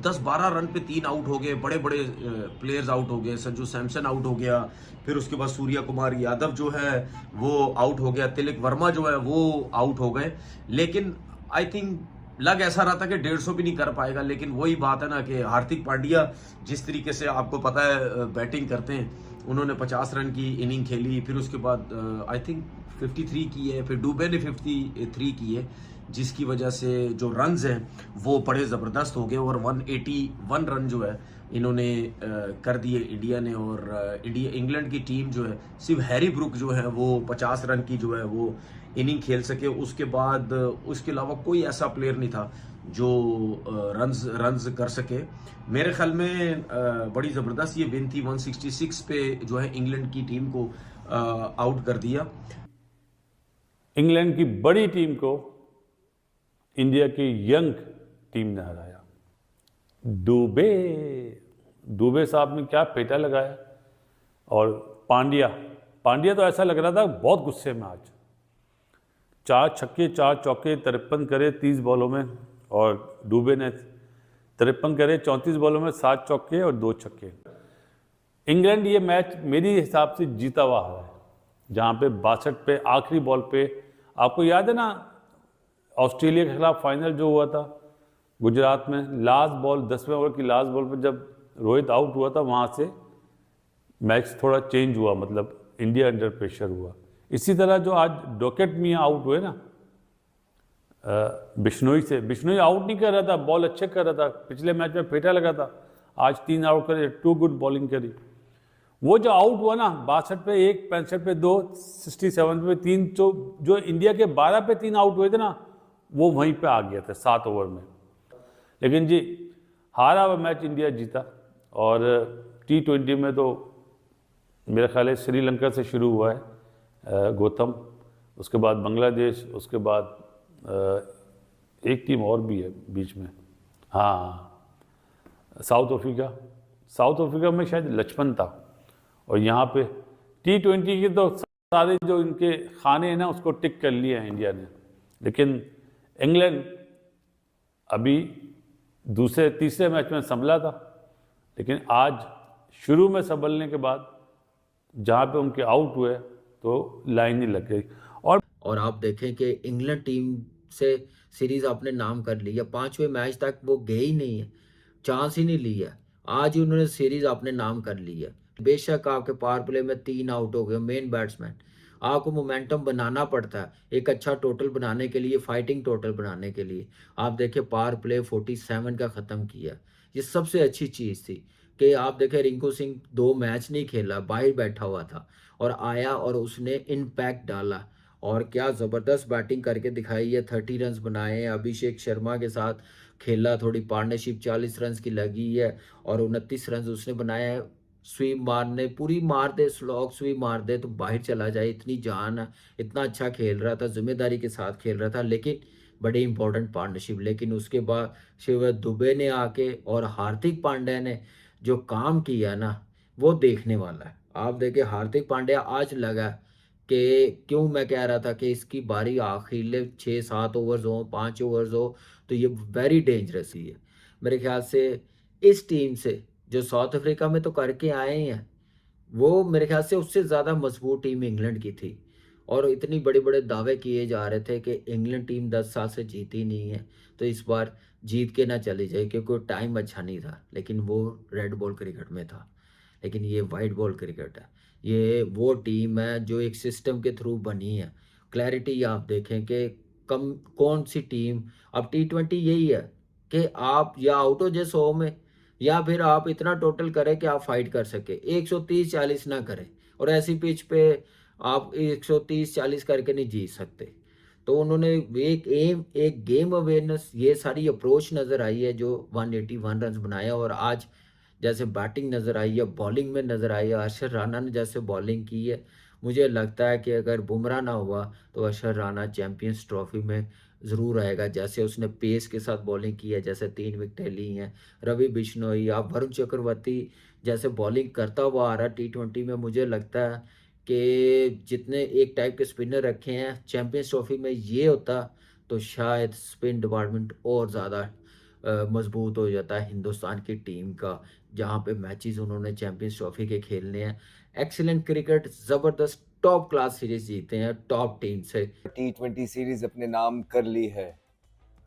10-12 run पे 3 out हो गए, बड़े बड़े प्लेयर्स आउट हो गए, संजू सैमसन आउट हो गया, फिर उसके बाद सूर्या कुमार यादव जो है वो आउट हो गया, तिलक वर्मा जो है वो आउट हो गए। लेकिन आई थिंक लग ऐसा रहा था कि 150 भी नहीं कर पाएगा, लेकिन वही बात है ना कि हार्दिक पांड्या जिस तरीके से आपको पता है बैटिंग करते हैं, उन्होंने 50 रन की इनिंग खेली, फिर उसके बाद आई थिंक 53 की है, फिर डुबे ने 53 की है, जिसकी वजह से जो रन्स हैं वो बड़े ज़बरदस्त हो गए और 181 रन जो है इन्होंने कर दिए इंडिया ने। और इंग्लैंड की टीम जो है सिर्फ हैरी ब्रुक जो है वो 50 रन की जो है वो इनिंग खेल सके, उसके बाद उसके अलावा कोई ऐसा प्लेयर नहीं था जो रन्स रन्स कर सके। मेरे ख्याल में बड़ी ज़बरदस्त ये विन थी, 166 पे जो है इंग्लैंड की टीम को आउट कर दिया। इंग्लैंड की बड़ी टीम को इंडिया की यंग टीम ने हराया। दुबे दुबे साहब ने क्या पेटा लगाया। और पांड्या पांड्या तो ऐसा लग रहा था बहुत गुस्से में आज। 4 छक्के 4 चौके 53 करे 30 बॉलों में, और दुबे ने 53 करे 34 बॉलों में 7 चौके और 2 छक्के। इंग्लैंड ये मैच मेरी हिसाब से जीता हुआ है, जहाँ पे 62 पे आखिरी बॉल पे, आपको याद है ना ऑस्ट्रेलिया के खिलाफ फाइनल जो हुआ था गुजरात में, लास्ट बॉल 10वें ओवर की लास्ट बॉल पर जब रोहित आउट हुआ था, वहाँ से मैच थोड़ा चेंज हुआ, मतलब इंडिया अंडर प्रेशर हुआ। इसी तरह जो आज डॉकेट मियाँ आउट हुए ना बिश्नोई से, बिश्नोई आउट नहीं कर रहा था, बॉल अच्छे कर रहा था, पिछले मैच में फेटा लगा था, आज 3 आउट करे, 2 गुड बॉलिंग करी। वो जो आउट हुआ ना 62 पे 1, 65 पे 2, 67 पे 3, जो इंडिया के 12 पे 3 आउट हुए थे ना, वो वहीं पे आ गया था 7 ओवर में। लेकिन जी हारा हुआ मैच इंडिया जीता। और T20 में तो मेरा ख्याल है श्रीलंका से शुरू हुआ है गौतम, उसके बाद बांग्लादेश, उसके बाद एक टीम और भी है बीच में, हाँ साउथ अफ्रीका में शायद लक्ष्मण था। और यहाँ पे T20 के तो सारे जो इनके खाने हैं ना उसको टिक कर लिए हैं इंडिया ने। लेकिन इंग्लैंड अभी दूसरे तीसरे मैच में संभला था, लेकिन आज शुरू में संभलने के बाद जहाँ पे उनके आउट हुए तो लाइन ही लग गई। और आप देखें कि इंग्लैंड टीम से सीरीज आपने नाम कर ली है, 5वें मैच तक वो गए ही नहीं है, चांस ही नहीं लिया। आज ही उन्होंने सीरीज आपने नाम कर ली है। बेशक आपके पावर प्ले में 3 आउट हो गए, मेन बैट्समैन, आपको मोमेंटम बनाना पड़ता है एक अच्छा टोटल बनाने के लिए, फाइटिंग टोटल बनाने के लिए। आप देखिए पावर प्ले 47 का ख़त्म किया, ये सबसे अच्छी चीज़ थी कि आप देखें रिंकू सिंह 2 मैच नहीं खेला, बाहर बैठा हुआ था और आया और उसने इम्पैक्ट डाला और क्या ज़बरदस्त बैटिंग करके दिखाई है। 30 रन्स बनाए हैं, अभिषेक शर्मा के साथ खेला, थोड़ी पार्टनरशिप 40 रन्स की लगी है और 29 रन्स उसने बनाया है। स्वीप मारने पूरी मार दे, स्लॉग स्वीप मार दे तो बाहर चला जाए, इतनी जान है, इतना अच्छा खेल रहा था, जिम्मेदारी के साथ खेल रहा था, लेकिन बड़ी इंपॉर्टेंट पार्टनरशिप। लेकिन उसके बाद शिव दुबे ने आके और हार्दिक पांड्या ने जो काम किया ना वो देखने वाला है। आप देखिए हार्दिक पांड्या आज लगा कि क्यों मैं कह रहा था कि इसकी बारी आखिरी 6-7 ओवर्स हो, 5 ओवर्स हो तो ये वेरी डेंजरस ही है। मेरे ख्याल से इस टीम से जो साउथ अफ्रीका में तो करके आए हैं, वो मेरे ख्याल से उससे ज़्यादा मजबूत टीम इंग्लैंड की थी। और इतनी बड़े-बड़े दावे किए जा रहे थे कि इंग्लैंड टीम 10 साल से जीती नहीं है, तो इस बार जीत के ना चली जाए क्योंकि टाइम अच्छा नहीं था। लेकिन वो रेड बॉल क्रिकेट में था, लेकिन ये वाइट बॉल क्रिकेट है। ये वो टीम है जो एक सिस्टम के थ्रू बनी है। क्लैरिटी आप देखें कि कम कौन सी टीम, अब T20 यही है कि आप या आउट हो जाए 100 में, या फिर आप इतना टोटल करें कि आप फाइट कर सके, 130-40 ना करें। और ऐसी पिच पे आप 130-40 करके नहीं जीत सकते। तो उन्होंने एक गेम अवेयरनेस, ये सारी अप्रोच नज़र आई है जो 181 रन बनाया। और आज जैसे बैटिंग नज़र आई है, बॉलिंग में नज़र आई है, अरशद राना ने जैसे बॉलिंग की है, मुझे लगता है कि अगर बुमराह ना हुआ तो अरशद राना चैंपियंस ट्रॉफी में ज़रूर आएगा। जैसे उसने पेस के साथ बॉलिंग की है, जैसे 3 विकेटें ली हैं, रवि बिश्नोई या वरुण चक्रवर्ती जैसे बॉलिंग करता हुआ आ रहा है T20 में, मुझे लगता है कि जितने एक टाइप के स्पिनर रखे हैं चैंपियंस ट्रॉफी में ये होता तो शायद स्पिन डिपार्टमेंट और ज़्यादा मजबूत हो जाता है हिंदुस्तान की टीम का, जहाँ पे मैचेस उन्होंने चैंपियंस ट्रॉफी के खेलने हैं। एक्सीलेंट क्रिकेट, ज़बरदस्त टॉप क्लास सीरीज जीते हैं टॉप टीम से। T20 सीरीज अपने नाम कर ली है।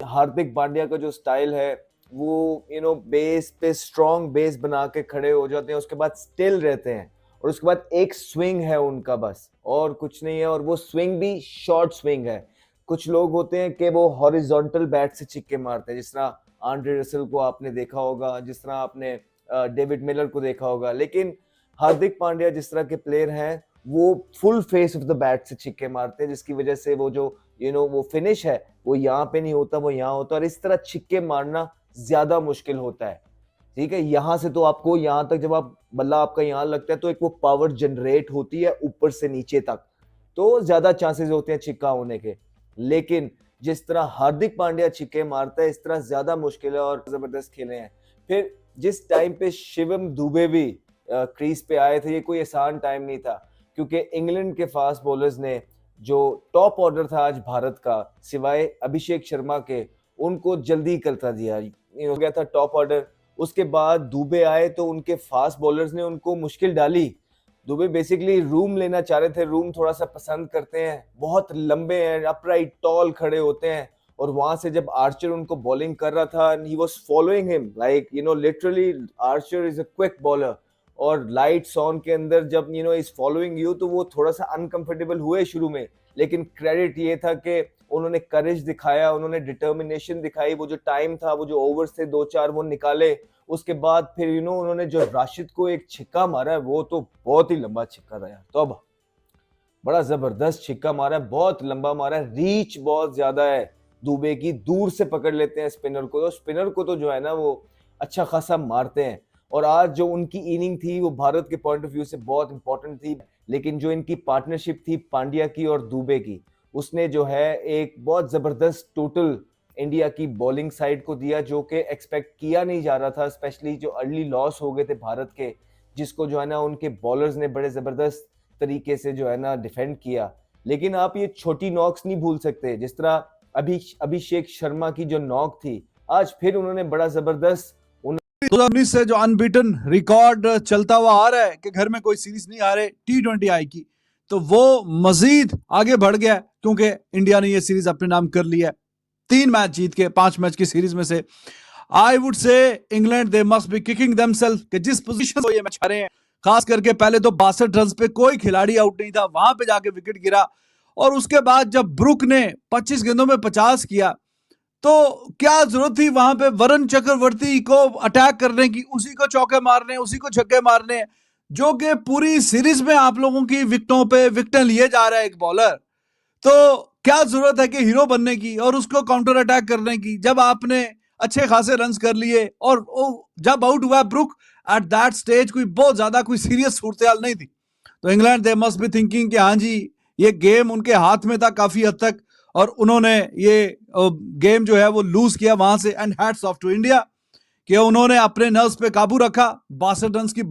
हार्दिक पांड्या का जो स्टाइल है वो बेस पे स्ट्रॉन्ग बेस बना के खड़े हो जाते हैं, उसके बाद स्टिल रहते हैं और उसके बाद एक स्विंग है उनका, बस और कुछ नहीं है। और वो स्विंग भी शॉर्ट स्विंग है। कुछ लोग होते हैं कि वो हॉरिजॉन्टल बैट से छिक्के मारते हैं, जिस तरह आंड्रे रसेल को आपने देखा होगा, जिस तरह आपने डेविड मिलर को देखा होगा। लेकिन हार्दिक पांड्या जिस तरह के प्लेयर हैं वो full face of the bat से छिक्के मारते हैं, जिसकी वजह से वो जो वो फिनिश है वो यहाँ पे नहीं होता, वो यहाँ होता है। और इस तरह छिक्के मारना ज्यादा मुश्किल होता है। ठीक है, यहाँ से तो आपको यहाँ तक जब आप बल्ला आपका यहाँ लगता है तो एक वो पावर जनरेट होती है ऊपर से नीचे तक, तो ज्यादा चांसेस होते हैं छिक्का होने के। लेकिन जिस तरह हार्दिक पांड्या छिक्के मारता है इस तरह ज्यादा मुश्किल है और जबरदस्त खेले हैं। फिर जिस टाइम पे शिवम दुबे भी क्रीज पे आए थे, ये कोई आसान टाइम नहीं था, क्योंकि इंग्लैंड के फास्ट बॉलर्स ने जो टॉप ऑर्डर था आज भारत का, सिवाय अभिषेक शर्मा के, उनको जल्दी करता दिया हो गया था टॉप ऑर्डर। उसके बाद दुबे आए तो उनके फास्ट बॉलर्स ने उनको मुश्किल डाली। दुबे बेसिकली रूम लेना चाह रहे थे, रूम थोड़ा सा पसंद करते हैं, बहुत लंबे हैं, अपराइट टॉल खड़े होते हैं। और वहां से जब आर्चर उनको बॉलिंग कर रहा था, he was following him like literally Archer is a quick bowler. और लाइट्स ऑन के अंदर जब इज फॉलोइंग यू, तो वो थोड़ा सा अनकंफर्टेबल हुए शुरू में, लेकिन क्रेडिट ये था कि उन्होंने करेज दिखाया, उन्होंने डिटर्मिनेशन दिखाई। वो जो टाइम था, वो जो ओवर्स थे 2-4 वो निकाले। उसके बाद फिर उन्होंने जो राशिद को एक छिक्का मारा है, वो तो बहुत ही लंबा छिक्का था यार, तो बड़ा जबरदस्त छिक्का मारा है, बहुत लंबा मारा है, रीच बहुत ज्यादा है दुबे की, दूर से पकड़ लेते हैं स्पिनर को। तो स्पिनर को तो जो है ना वो अच्छा खासा मारते हैं। और आज जो उनकी इनिंग थी वो भारत के पॉइंट ऑफ व्यू से बहुत इंपॉर्टेंट थी, लेकिन जो इनकी पार्टनरशिप थी पांड्या की और दुबे की, उसने जो है एक बहुत जबरदस्त टोटल इंडिया की बॉलिंग साइड को दिया, जो कि एक्सपेक्ट किया नहीं जा रहा था। स्पेशली जो अर्ली लॉस हो गए थे भारत के, जिसको जो है ना उनके बॉलर्स ने बड़े जबरदस्त तरीके से जो है ना डिफेंड किया। लेकिन आप ये छोटी नॉक्स नहीं भूल सकते, जिस तरह अभिषेक शर्मा की जो नॉक थी, आज फिर उन्होंने बड़ा जबरदस्त 2019 से जो अनबीटन रिकॉर्ड चलता हुआ आ रहा है कि घर में कोई सीरीज नहीं हारे T20 आई की, तो वो मजीद आगे बढ़ गया, क्योंकि इंडिया ने ये सीरीज अपने नाम कर लिया 3 मैच जीत के 5 मैच की सीरीज में से। I would say England they must be kicking themselves कि जिस पोजीशन से ये मैच हारे हैं, खास करके पहले तो 62 रन पे कोई खिलाड़ी आउट नहीं था, वहां पे जाके विकेट गिरा। और उसके बाद जब ब्रुक ने 25 गेंदों में 50 किया, तो क्या जरूरत थी वहां पे वरुण चक्रवर्ती को अटैक करने की, उसी को चौके मारने, उसी को छक्के मारने, जो कि पूरी सीरीज में आप लोगों की विकेटों पे विकेट लिए जा रहा है एक बॉलर। तो क्या जरूरत है कि हीरो बनने की और उसको काउंटर अटैक करने की, जब आपने अच्छे खासे रन्स कर लिए। और जब आउट हुआ ब्रुक एट दैट स्टेज, कोई बहुत ज्यादा कोई सीरियस सूरत नहीं थी। तो England they must be thinking कि हाँ जी, ये गेम उनके हाथ में था काफी हद तक, और उन्होंने ये गेम जो है वो लूज किया वहां से। And hats off to India कि उन्होंने अपने नर्व्स पे काबू रखा। 62 रन की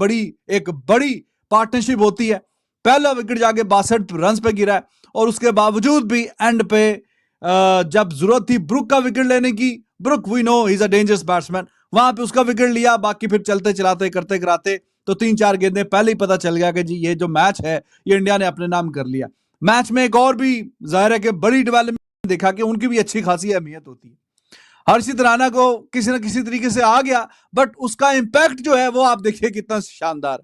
एक बड़ी पार्टनरशिप होती है, पहला विकेट जाके 62 रन पे गिरा है, और उसके बावजूद भी एंड पे जब जरूरत थी ब्रुक का विकेट लेने की, Brook we know he is a dangerous batsman, वहां पे उसका विकेट लिया। बाकी फिर चलते चलाते करते कराते तो 3-4 गेंदें पहले ही पता चल गया कि जी ये जो मैच है ये इंडिया ने अपने नाम कर लिया। मैच में एक और भी जाहिर है कि बड़ी डेवलपमेंट देखा कि उनकी भी अच्छी खासी अहमियत होती है। हर्षित राणा को किसी ना किसी तरीके से आ गया, बट उसका इंपैक्ट जो है वो आप देखिए कितना शानदार।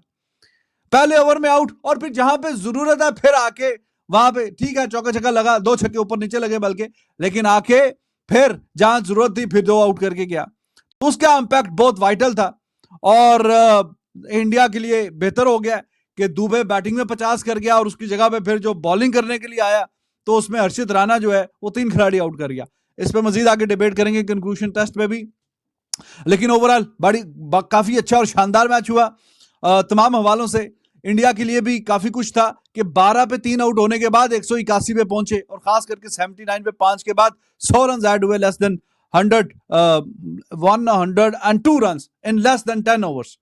पहले ओवर में आउट, और फिर जहां पे जरूरत है फिर आके वहां पे ठीक है चौका छक्का लगा, 2 छक्के ऊपर नीचे लगे बल्कि, लेकिन आके फिर जहां जरूरत थी फिर 2 आउट करके गया। तो उसका इंपैक्ट बहुत वाइटल था, और इंडिया के लिए बेहतर हो गया कि दुबे बैटिंग में 50 कर गया, और उसकी जगह पे फिर जो बॉलिंग करने के लिए आया तो उसमें हर्षित राणा जो है वो 3 खिलाड़ी आउट कर गया। इस पे मजीद आगे डिबेट करेंगे कंक्लूजन टेस्ट में भी, लेकिन ओवरऑल काफी अच्छा और शानदार मैच हुआ तमाम हवालों से। इंडिया के लिए भी काफी कुछ था कि 12 पे 3 आउट होने के बाद 181 पे पहुंचे, और खास करके 79 पे 5 के बाद 100 रन ऐड हुए, less than 102 run in less than 10 overs.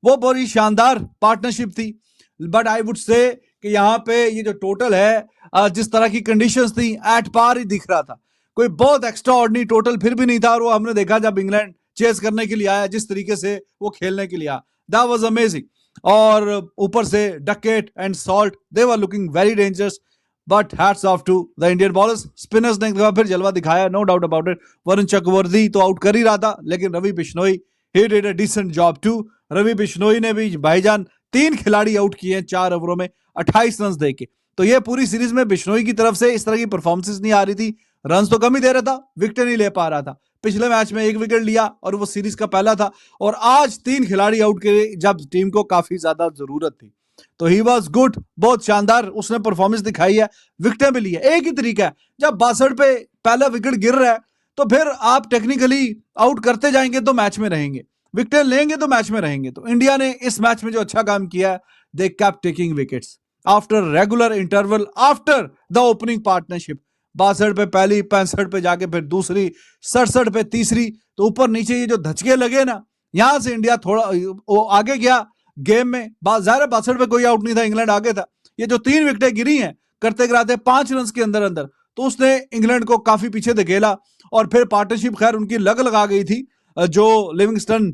वो बड़ी शानदार पार्टनरशिप थी। बट आई वुड से कि यहाँ पे ये जो टोटल है जिस तरह की कंडीशंस थी एट पार ही दिख रहा था, कोई बहुत एक्स्ट्रा ऑर्डिनरी टोटल फिर भी नहीं था। और वो हमने देखा जब इंग्लैंड चेस करने के लिए आया, जिस तरीके से वो खेलने के लिए आया, दैट वाज अमेजिंग। और ऊपर से Duckett and Salt, they were looking very dangerous, but hats off to the Indian bowlers. Spinners ने एक बार फिर जलवा दिखाया, no doubt about it. Varun Chakravarthy तो आउट कर ही रहा था, लेकिन Ravi Bishnoi he did a decent job too. Ravi Bishnoi ने भी भाईजान 3 खिलाड़ी आउट किए हैं 4 ओवरों में 28 रन देके। तो ये पूरी सीरीज में बिश्नोई की तरफ से इस तरह की परफॉर्मेंस नहीं आ रही थी, रन तो कम ही दे रहा था, विकेट नहीं ले पा रहा था। पिछले मैच में 1 विकेट लिया और वो सीरीज का पहला था, और आज 3 खिलाड़ी आउट किए जब टीम को काफी ज्यादा जरूरत थी। तो ही वॉज गुड, बहुत शानदार उसने परफॉर्मेंस दिखाई है, विकेटें भी ली है। एक ही तरीका है, जब 62 पे पहला विकेट गिर रहा है तो फिर आप टेक्निकली आउट करते जाएंगे तो मैच में रहेंगे, विकेट लेंगे तो मैच में रहेंगे। तो इंडिया ने इस मैच में जो अच्छा काम किया है, they kept taking wickets after regular interval, after the opening partnership. 62 पे पहली, 65 पे जाके फिर दूसरी, 67 पे तीसरी। तो ऊपर नीचे ये जो धचके लगे ना, यहां से इंडिया थोड़ा वो आगे गया गेम में। ज़ाहिर है 62 पे कोई आउट नहीं था, इंग्लैंड आगे था। ये जो 3 विकेटें गिरी हैं करते कराते 5 रन के अंदर अंदर, तो उसने इंग्लैंड को काफी पीछे धकेला। और फिर पार्टनरशिप खैर उनकी लग लगा गई थी, जो लिविंगस्टन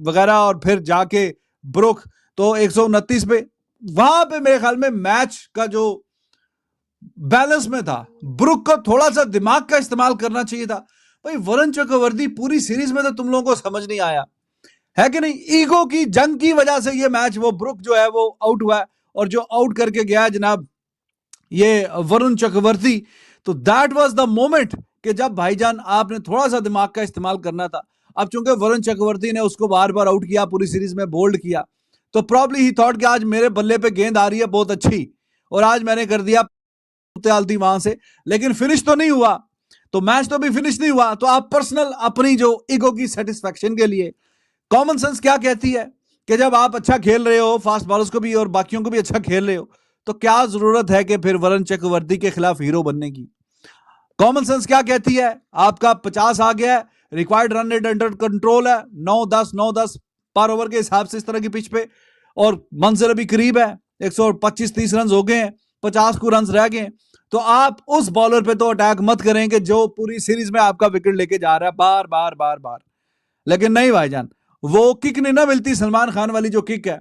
वगैरह, और फिर जाके ब्रुक, तो 129 पे वहां पे मेरे ख्याल में मैच का जो बैलेंस में था, ब्रुक को थोड़ा सा दिमाग का इस्तेमाल करना चाहिए था। भाई वरुण चक्रवर्ती पूरी सीरीज में तो तुम लोगों को समझ नहीं आया है कि नहीं, ईगो की जंग की वजह से ये मैच, वो ब्रुक जो है वो आउट हुआ है, और जो आउट करके गया है जनाब ये वरुण चक्रवर्ती। तो दैट वाज द मोमेंट कि जब भाईजान आपने थोड़ा सा दिमाग का इस्तेमाल करना था। अब चूंकि वरुण चक्रवर्ती ने उसको बार बार आउट किया, पूरी सीरीज में बोल्ड किया, तो प्रॉब्ली ही थॉट कि आज मेरे बल्ले पे गेंद आ रही है बहुत अच्छी, और आज मैंने कर दिया त्यालती वहां से, लेकिन फिनिश तो नहीं हुआ, तो मैच तो भी फिनिश नहीं हुआ। तो आप पर्सनल अपनी जो ईगो की सेटिस्फेक्शन के लिए, कॉमन सेंस क्या कहती है कि जब आप अच्छा खेल रहे हो, फास्ट बॉलर्स को भी और बाकियों को भी अच्छा खेल रहे हो, तो क्या जरूरत है कि फिर वरुण चक्रवर्ती के खिलाफ हीरो बनने की। कॉमन सेंस क्या कहती है, आपका 50 आ गया है, required run rate under control है, 9-10 पर ओवर के हिसाब से इस तरह की पिच पे, और मंजिल अभी करीब है, 125-30 रन हो गए हैं, 50 को रन रह गए। तो आप उस बॉलर पे तो अटैक मत करें कि जो पूरी सीरीज में आपका विकेट लेके जा रहा है बार बार। लेकिन नहीं भाईजान, वो किक नहीं ना मिलती, सलमान खान वाली जो किक है